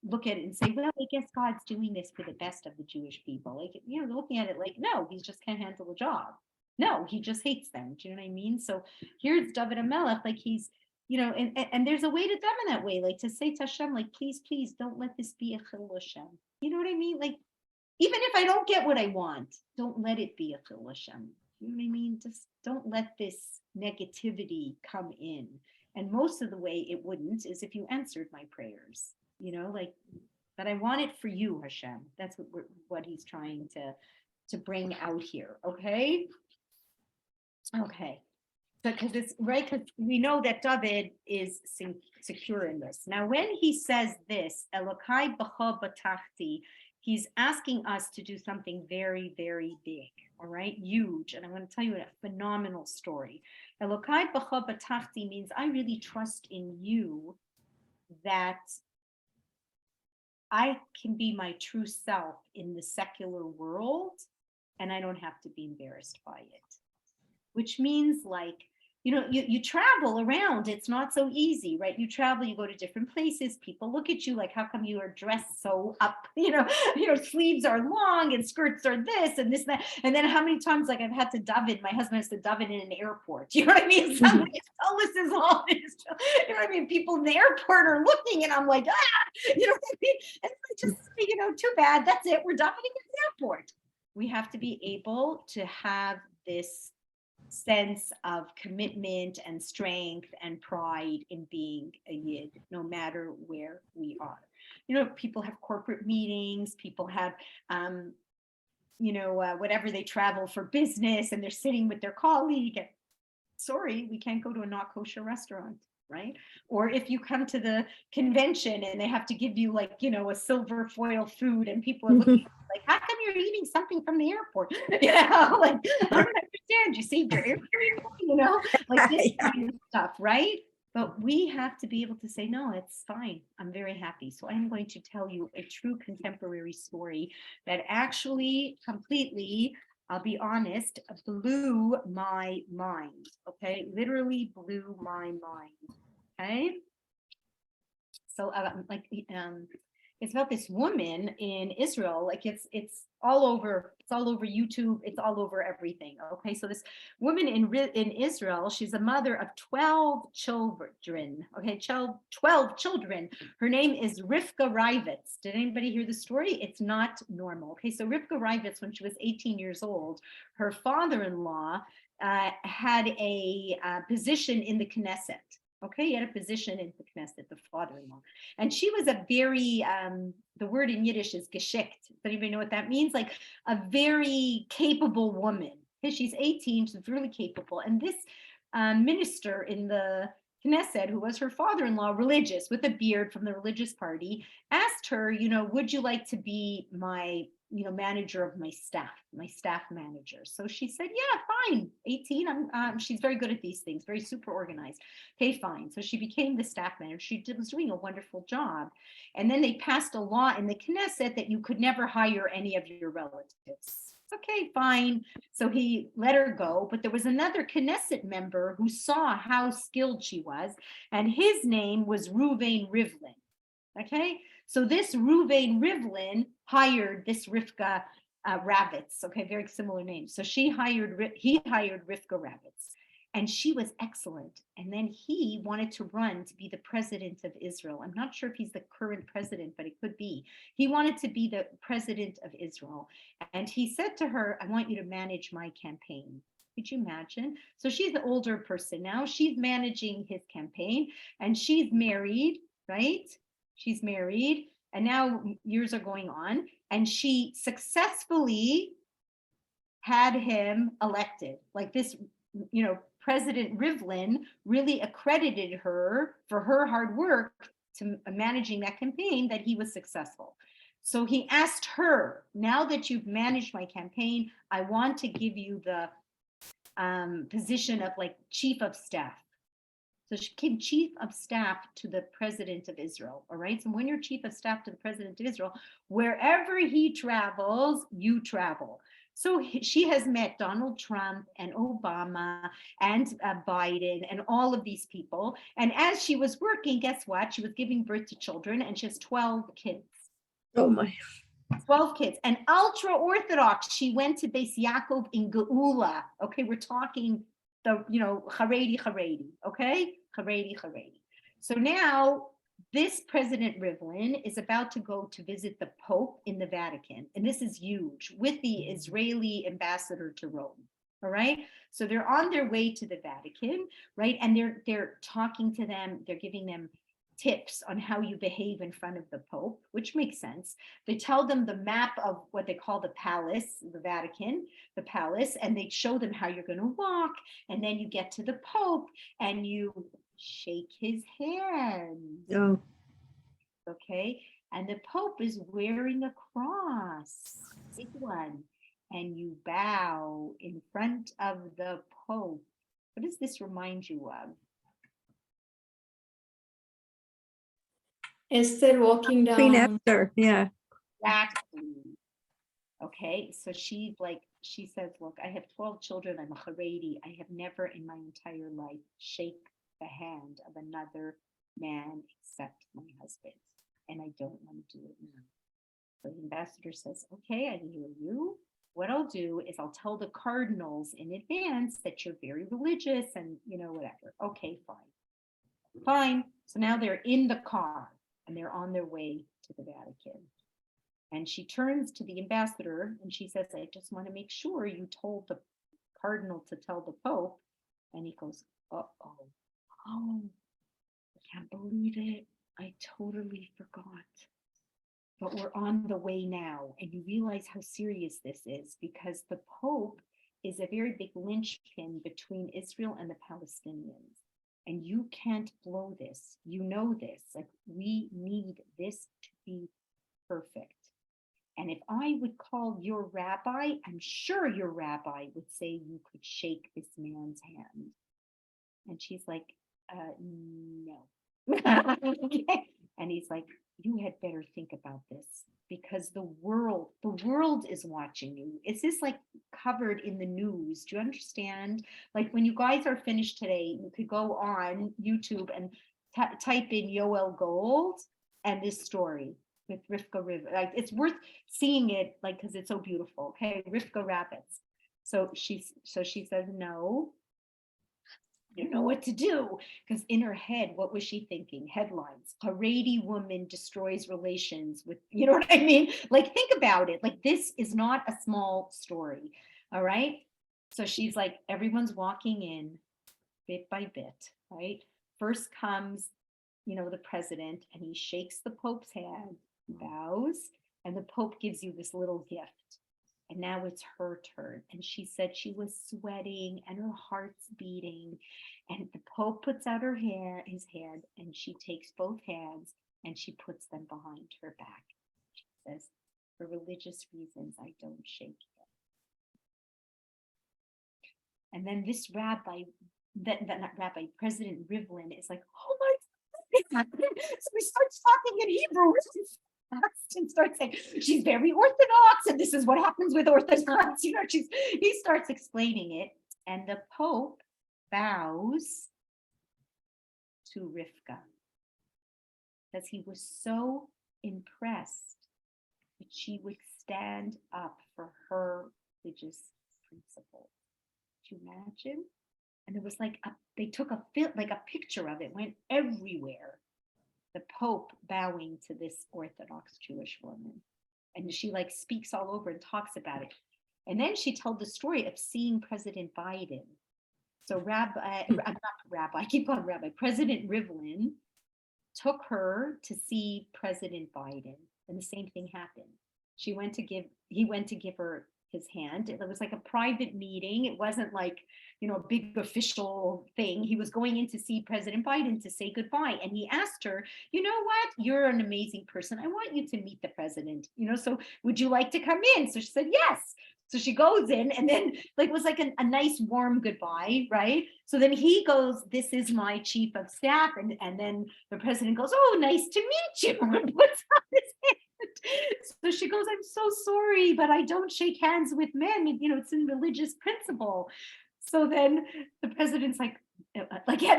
look at it and say, well, I guess God's doing this for the best of the Jewish people. Like, looking at it like, no, he just can't handle the job. No, he just hates them. Do you know what I mean? So here's David HaMelech, like, he's, and there's a way to daven that way, like, to say to Hashem, like, please, don't let this be a chil Hashem. You know what I mean? Like, even if I don't get what I want, don't let it be a chil Hashem. You know what I mean? Just don't let this negativity come in. And most of the way it wouldn't is if you answered my prayers. you know, like, but I want it for you, Hashem. That's what he's trying to bring out here. Okay. Okay. Because it's right, because we know that David is secure in this. Now, when he says this, Elokai b'cha b'tachti, he's asking us to do something very, very big, all right, huge. And I'm going to tell you a phenomenal story. Elokai b'cha b'tachti means I really trust in you that I can be my true self in the secular world, and I don't have to be embarrassed by it. Which means, like, you know, you travel around, it's not so easy, right? You travel, you go to different places, people look at you like, how come you are dressed so up, sleeves are long and skirts are this and this and that. And then how many times, like, I've had to daven, my husband has to daven in an airport, you know what I mean? Somebody, oh, this is all this, you know what I mean? People in the airport are looking and I'm like, you know what I mean? And I just, too bad, that's it, we're davening in the airport. We have to be able to have this sense of commitment and strength and pride in being a Yid, no matter where we are. People have corporate meetings, people have, whatever, they travel for business and they're sitting with their colleague. And, sorry, we can't go to a not kosher restaurant, right? Or if you come to the convention and they have to give you a silver foil food and people are looking like, how come you're eating something from the airport? I don't understand. You saved your airplane, like this kind of stuff, right? But we have to be able to say, no, it's fine. I'm very happy. So I'm going to tell you a true contemporary story that actually completely, I'll be honest, blew my mind. Okay, literally blew my mind. Okay, so it's about this woman in Israel. Like it's all over YouTube. It's all over everything. Okay, so this woman in Israel, she's a mother of 12 children. Okay, 12 children. Her name is Rivka Rivitz. Did anybody hear the story? It's not normal. Okay, so Rivka Rivitz, when she was 18 years old, her father-in-law had a position in the Knesset. Okay, he had a position in the Knesset, the father-in-law. And she was a very, the word in Yiddish is geschickt. Does anybody know what that means? Like a very capable woman. Okay, she's 18, she's really capable. And this minister in the Knesset, who was her father-in-law, religious, with a beard from the religious party, asked her, would you like to be my manager of my staff manager? So she said, yeah, fine. 18, she's very good at these things, very super organized. Okay, fine. So she became the staff manager. She was doing a wonderful job. And then they passed a law in the Knesset that you could never hire any of your relatives. Okay, fine. So he let her go, but there was another Knesset member who saw how skilled she was, and his name was Reuven Rivlin. Okay, so this Reuven Rivlin hired this Rivka Ravitz. Okay, very similar name. So he hired Rivka Ravitz, and she was excellent. And then he wanted to run to be the president of Israel. I'm not sure if he's the current president, but it could be. He wanted to be the president of Israel, and he said to her, "I want you to manage my campaign." Could you imagine? So she's the older person now. She's managing his campaign, and she's married, right? She's married, and now years are going on, and she successfully had him elected. Like this, President Rivlin really accredited her for her hard work to managing that campaign, that he was successful. So he asked her, now that you've managed my campaign, I want to give you the position of like chief of staff. So she became chief of staff to the president of Israel. All right. So when you're chief of staff to the president of Israel, wherever he travels, you travel. So she has met Donald Trump and Obama and Biden and all of these people. And as she was working, guess what? She was giving birth to children, and she has 12 kids. Oh my. 12 kids. And ultra Orthodox, she went to Beis Yaakov in Geula. Okay, we're talking the, Haredi, okay? Haredi. So now this President Rivlin is about to go to visit the Pope in the Vatican. And this is huge, with the Israeli ambassador to Rome. All right. So they're on their way to the Vatican, right? And they're talking to them, they're giving them tips on how you behave in front of the Pope, which makes sense. They tell them the map of what they call the palace, the Vatican, the palace, and they show them how you're going to walk. And then you get to the Pope and you shake his hand. Oh, Okay. And the Pope is wearing a cross, big one. And you bow in front of the Pope. What does this remind you of? Esther walking Queen down. Esther, yeah. Exactly. Okay, so she says, look, I have 12 children. I'm a Haredi. I have never in my entire life shake the hand of another man except my husband. And I don't want to do it now. So the ambassador says, okay, I hear you. What I'll do is I'll tell the cardinals in advance that you're very religious and, whatever. Okay, fine. Fine. So now they're in the car and they're on their way to the Vatican. And she turns to the ambassador and she says, I just want to make sure you told the cardinal to tell the Pope. And he goes, oh, I can't believe it. I totally forgot. But we're on the way now. And you realize how serious this is because the Pope is a very big linchpin between Israel and the Palestinians. And you can't blow this. You know this. Like, we need this to be perfect. And if I would call your rabbi, I'm sure your rabbi would say you could shake this man's hand. And she's like, no. And he's like, you had better think about this because the world is watching you. Is this like covered in the news? Do you understand? Like when you guys are finished today, you could go on YouTube and type in Yoel Gold and this story with Rivka Riv. Like it's worth seeing it, like because it's so beautiful. Okay, Rivka Rabbits. So she says no. You know what to do, because in her head, what was she thinking? Headlines: Haredi woman destroys relations with, you know what I mean? Like, think about it. Like, this is not a small story. All right. So she's like, everyone's walking in bit by bit, right? First comes, the president, and he shakes the Pope's hand, bows, and the Pope gives you this little gift. And now it's her turn. And she said she was sweating and her heart's beating. And the Pope puts out his hand, and she takes both hands and she puts them behind her back. She says, for religious reasons, I don't shake it. And then this rabbi, not rabbi, President Rivlin is like, oh my God. So he starts talking in Hebrew and starts saying she's very Orthodox and this is what happens with Orthodox. He starts explaining it, and the Pope bows to Rivka because he was so impressed that she would stand up for her religious principles. Could you imagine? And there was they took a picture of it, went everywhere. The Pope bowing to this Orthodox Jewish woman. And she speaks all over and talks about it. And then she told the story of seeing President Biden. So President Rivlin took her to see President Biden. And the same thing happened. He went to give her his hand. It was like a private meeting. It wasn't a big official thing. He was going in to see President Biden to say goodbye. And he asked her, you know what? You're an amazing person. I want you to meet the president, so would you like to come in? So she said, yes. So she goes in, and then it was a nice warm goodbye, right? So then he goes, this is my chief of staff. And then the president goes, oh, nice to meet you. And puts on his hand. So she goes, I'm so sorry, but I don't shake hands with men. It's in religious principle. So then the president's had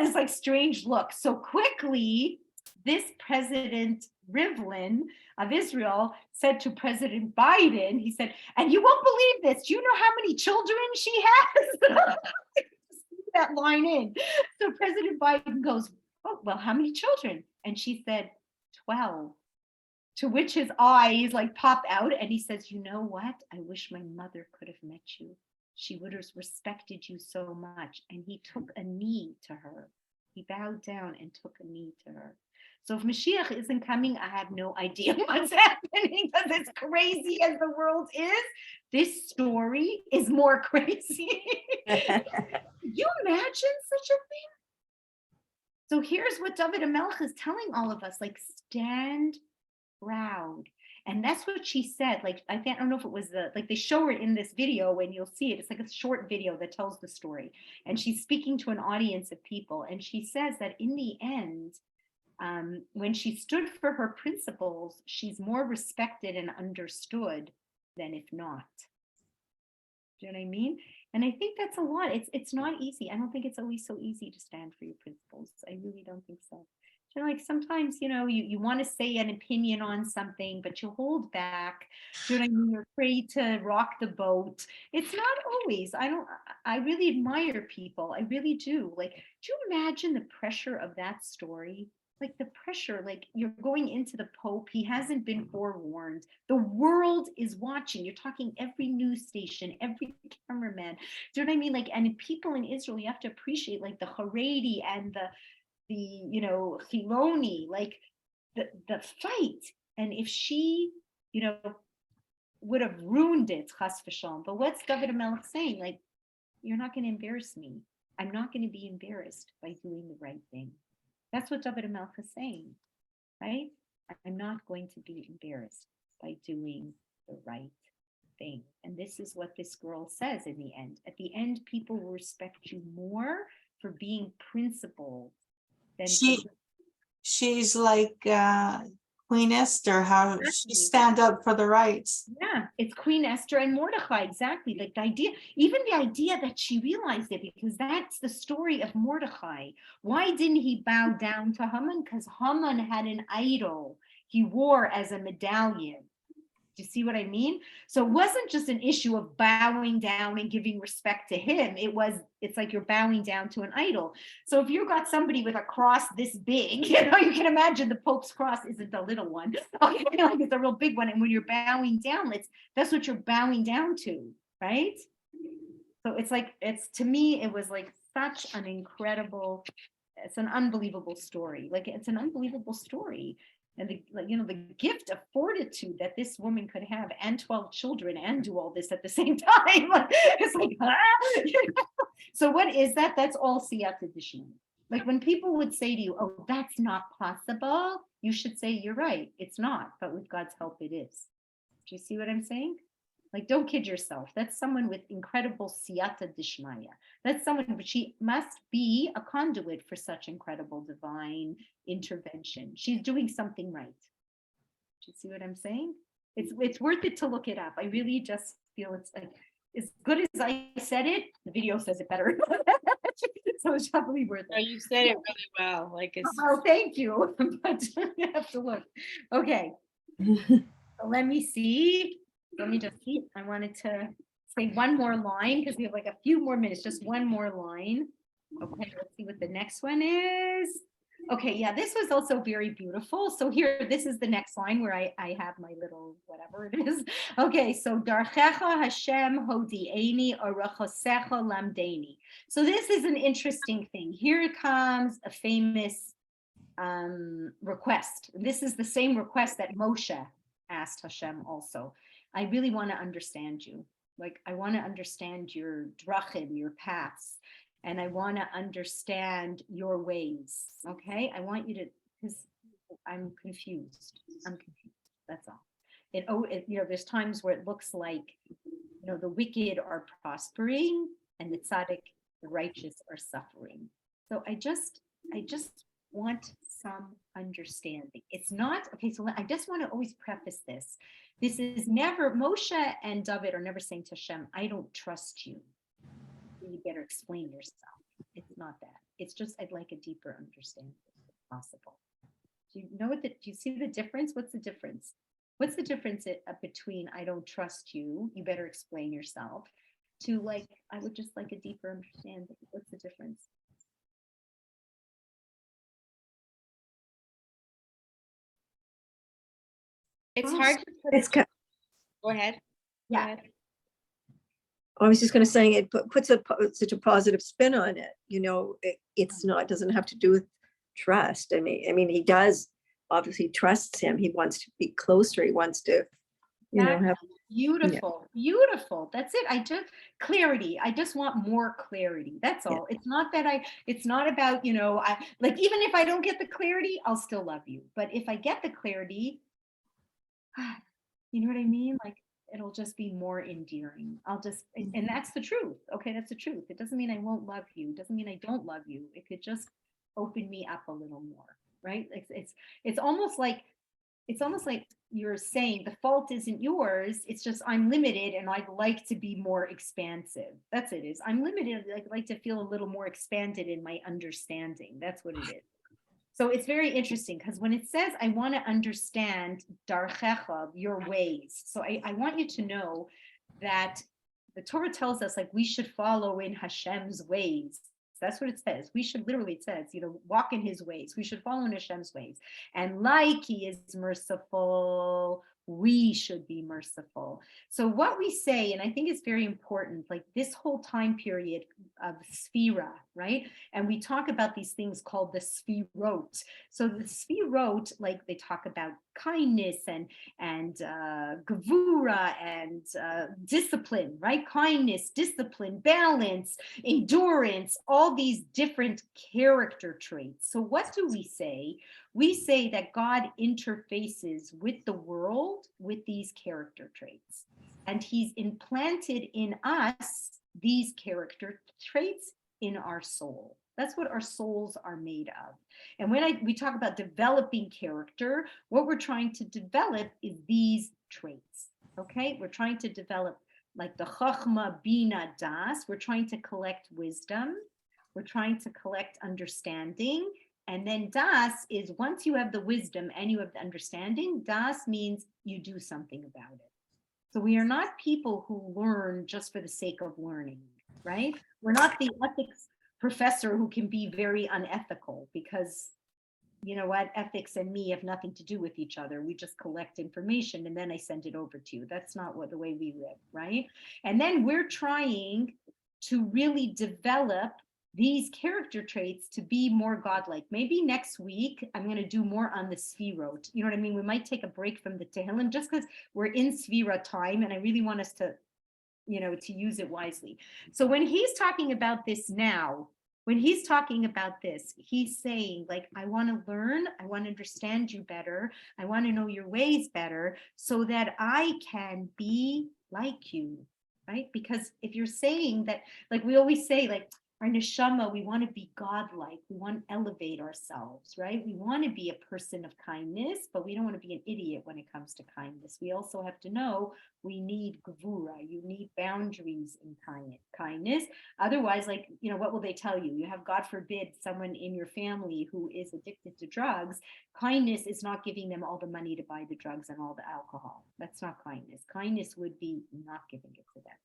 this strange look. So quickly, this President Rivlin of Israel said to President Biden, he said, and you won't believe this. Do you know how many children she has? That line in. So President Biden goes, oh, well, how many children? And she said, 12. To which his eyes pop out, and he says, you know what? I wish my mother could have met you. She would have respected you so much. And he took a knee to her. He bowed down and took a knee to her. So if Mashiach isn't coming, I have no idea what's happening, because as crazy as the world is, this story is more crazy. Could you imagine such a thing? So here's what David HaMelech is telling all of us, like, stand proud. And that's what she said. Like, I don't know if it was like they show her in this video when you'll see it. It's like a short video that tells the story. And she's speaking to an audience of people. And she says that in the end, when she stood for her principles, she's more respected and understood than if not. Do you know what I mean? And I think that's a lot. It's not easy. I don't think it's always so easy to stand for your principles. I really don't think so. You know, like sometimes, you want to say an opinion on something, but you hold back. Do you know what I mean? You're afraid to rock the boat. It's not always. I really admire people. I really do. Like, do you imagine the pressure of that story? Like the pressure, like you're going into the Pope. He hasn't been forewarned. The world is watching. You're talking every news station, every cameraman. Do you know what I mean? Like, and people in Israel, you have to appreciate like the Haredi and the Chiloni, like the fight. And if she, would have ruined it, chas v'shalom. But what's David HaMelech saying? Like, you're not going to embarrass me. I'm not going to be embarrassed by doing the right thing. That's what David HaMelech is saying, right? I'm not going to be embarrassed by doing the right thing. And this is what this girl says in the end. At the end, people will respect you more for being principled than she's like Queen Esther, how she stand up for the rights. Yeah, it's Queen Esther and Mordechai, exactly. Like the idea that she realized it, because that's the story of Mordechai. Why didn't he bow down to Haman? Because Haman had an idol he wore as a medallion. Do you see what I mean? So it wasn't just an issue of bowing down and giving respect to him. It's like you're bowing down to an idol. So if you got somebody with a cross this big, you can imagine the Pope's cross isn't a little one. Okay, like it's a real big one. And when you're bowing down, that's what you're bowing down to, right? So to me, it was like such an incredible, it's an unbelievable story. Like it's an unbelievable story. And the gift of fortitude that this woman could have, and 12 children, and do all this at the same time. It's like, So what is that? That's all siyata dishma. Like when people would say to you, oh, that's not possible, you should say, you're right, it's not, but with God's help, it is. Do you see what I'm saying? Like, don't kid yourself. That's someone with incredible siyata dishmaya. That's someone, but she must be a conduit for such incredible divine intervention. She's doing something right. Do you see what I'm saying? It's worth it to look it up. I really just feel it's like, as good as I said it, the video says it better. So it's probably worth it. Oh, you said it really well. Like it's. Oh, thank you. But you have to look. Okay. So let me see. Let me just see. I wanted to say one more line because we have like a few more minutes, just one more line. Okay, let's see what the next one is. Okay, yeah, this was also very beautiful. So here, this is the next line where I have my little whatever it is. Okay, so Darchecha Hashem hodi'eni arechosecha lamdeni. So this is an interesting thing. Here comes a famous request. This is the same request that Moshe asked Hashem also. I really want to understand you. Like, I want to understand your drachim, your paths, and I want to understand your ways. Okay, I want you to, because I'm confused. That's all. There's times where it looks like, the wicked are prospering and the tzaddik, the righteous, are suffering. So I just want some understanding. It's not, okay, so I just want to always preface this. This is never, Moshe and David are never saying to Hashem, I don't trust you. You better explain yourself. It's not that. It's just, I'd like a deeper understanding if possible. Do you know do you see the difference? What's the difference? What's the difference between I don't trust you, you better explain yourself, to like, I would just like a deeper understanding. What's the difference? It's hard to put It's Go ahead. Yeah. Go ahead. I was just going to say it puts such a positive spin on it. It's not, doesn't have to do with trust. I mean, he does obviously trusts him. He wants to be closer. He wants to, have. Beautiful, beautiful. That's it. Clarity. I just want more clarity. That's all. It's not that it's not about, I like, even if I don't get the clarity, I'll still love you. But if I get the clarity, you know what I mean? Like, it'll just be more endearing. And that's the truth. Okay, that's the truth. It doesn't mean I won't love you. It doesn't mean I don't love you. It could just open me up a little more, right? It's almost like you're saying the fault isn't yours. It's just I'm limited and I'd like to be more expansive. That's it is. I'm limited. I'd like to feel a little more expanded in my understanding. That's what it is. So it's very interesting because when it says, I want to understand darchecha, your ways. So I want you to know that the Torah tells us like we should follow in Hashem's ways. That's what it says. We should literally, it says, walk in his ways. We should follow in Hashem's ways. And like he is merciful, we should be merciful. So what we say, and I think it's very important, like this whole time period of Sphira, right? And we talk about these things called the Sphirot. So the Sphirot, like they talk about kindness and Gevura and discipline, right? Kindness, discipline, balance, endurance, all these different character traits. So what do we say? We say that God interfaces with the world with these character traits. And he's implanted in us these character traits in our soul. That's what our souls are made of. And when we talk about developing character, what we're trying to develop is these traits, okay? We're trying to develop like the Chachma, Bina, Das. We're trying to collect wisdom. We're trying to collect understanding. And then Das is once you have the wisdom and you have the understanding, Das means you do something about it. So we are not people who learn just for the sake of learning, right? We're not the ethics professor who can be very unethical because, you know what, ethics and me have nothing to do with each other. We just collect information and then I send it over to you. That's not the way we live, right? And then we're trying to really develop these character traits to be more godlike. Maybe next week, I'm going to do more on the Sphirot. You know what I mean? We might take a break from the Tehillim just because we're in Sphira time and I really want us to, to use it wisely. So when he's talking about this now, when he's talking about this, he's saying like, I want to learn, I want to understand you better. I want to know your ways better so that I can be like you, right? Because if you're saying that, like we always say, like, our neshama, we want to be godlike. We want to elevate ourselves, right? We want to be a person of kindness, but we don't want to be an idiot when it comes to kindness. We also have to know we need gevura. You need boundaries in kindness. Otherwise, like, what will they tell you? You have, God forbid, someone in your family who is addicted to drugs. Kindness is not giving them all the money to buy the drugs and all the alcohol. That's not kindness. Kindness would be not giving it to them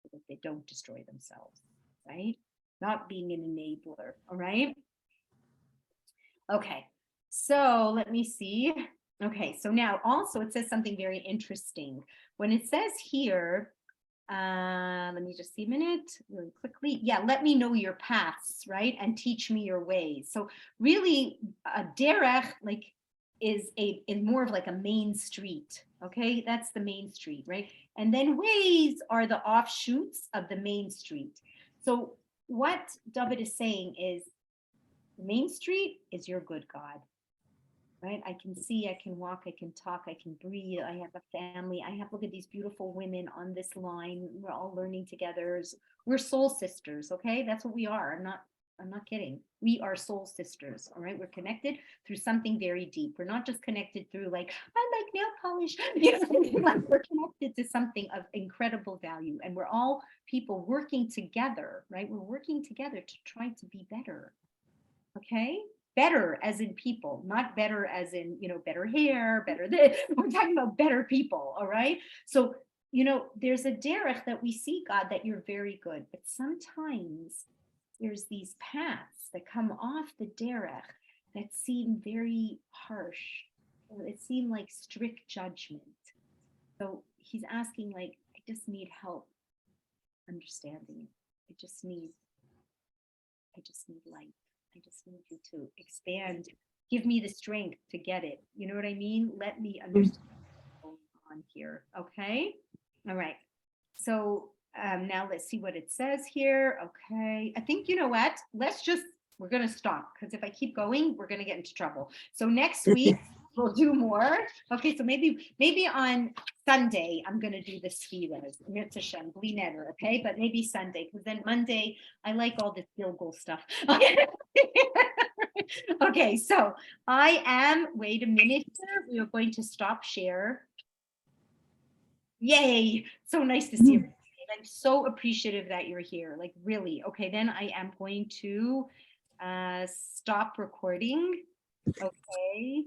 so that they don't destroy themselves, right? Not being an enabler, all right? Okay, so let me see. Okay, so now also it says something very interesting. When it says here, let me just see a minute really quickly. Yeah, let me know your paths, right? And teach me your ways. So really a derech is more of like a main street, okay? That's the main street, right? And then ways are the offshoots of the main street. So what David is saying is Main Street is your good God, right? I can see, I can walk, I can talk, I can breathe. I have a family. Look at these beautiful women on this line. We're all learning together. We're soul sisters, okay? That's what we are. I'm not kidding. We are soul sisters, all right? We're connected through something very deep. We're not just connected through like, I like nail polish. Like we're connected to something of incredible value. And we're all people working together, right? We're working together to try to be better, okay? Better as in people, not better as in, better hair, better this. We're talking about better people, all right? So, there's a derech that we see, God, that you're very good. But sometimes there's these paths that come off the derech that seem very harsh. It seem like strict judgment. So he's asking, like, I just need help. understanding. I just need light. I just need you to expand. Give me the strength to get it. You know what I mean? Let me understand what's going on here. Okay. All right. So now let's see what it says here. Okay. I think, you know what? We're going to stop because if I keep going, we're going to get into trouble. So next week we'll do more. Okay. So maybe on Sunday, I'm going to do the skiras. Mirza Hashem, bli neder, okay? But maybe Sunday, because then Monday, I like all this field goal stuff. Okay. Okay, so wait a minute here. We are going to stop share. Yay, so nice to see you. I'm so appreciative that you're here, like really. Okay, then I am going to stop recording. Okay.